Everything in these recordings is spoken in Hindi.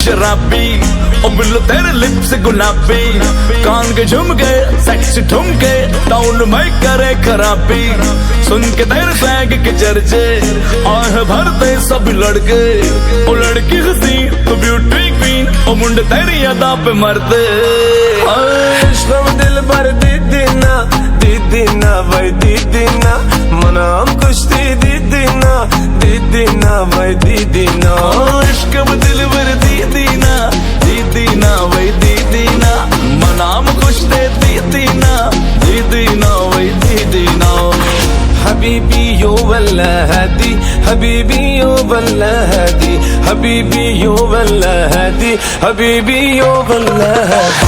शराबी, ओ बिल्लो तेरे लिप्स गुलाबी, कान के झुमके सेक्स ठुमके टाउन में करे खराबी। सुन के तेरे फ्लैग के चर्चे आह भरते सब लड़के, ओ लड़की हंसी तो ब्यूटी क्वीन, ओ मुंडे तेरी अदा पे मरते। इश्क़ दिल भर दीदी ना भाई दीदी ना, मना हम खुश थी दीदी ना भाई दीदी ना। इश्क में दिल भर दीदी ना भाई दीदी ना, मना हम खुश थे दीदी ना भाई दीदी ना। हबीबी यो वल्ला हदी, हबीबी यो वल्ला हदी, हबीबी यो वल्ला हदी, हबीबी यो वल्ला हदी।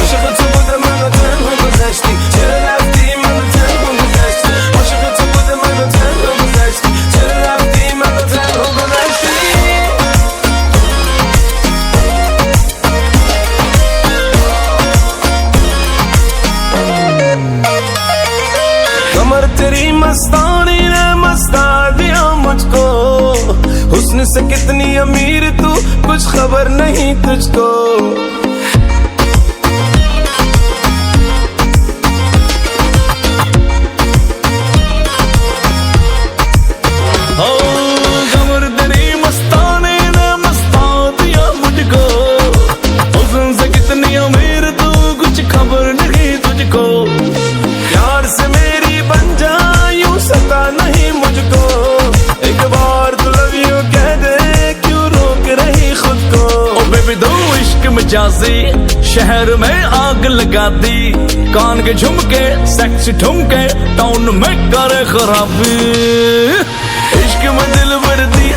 कमर तेरी मस्तानी ने मस्ता दिया मुझको, हुस्न से कितनी अमीर तू कुछ खबर नहीं तुझको। कमर तेरी मस्तानी ने मस्ता दिया मुझको, हुस्न से कितनी अमीर तू कुछ खबर नहीं तुझको। प्यार से मेरी बन जा यूं सता नहीं मुझको, एक बार तू लव यू कह दे क्यों रोक रही खुद को। ओ बेबी दो इश्क मजाजी शहर में आग लगा दी, कान के झुमके सेक्स ठुमके टाउन में करे खराबी। इश्क में दिल भर दी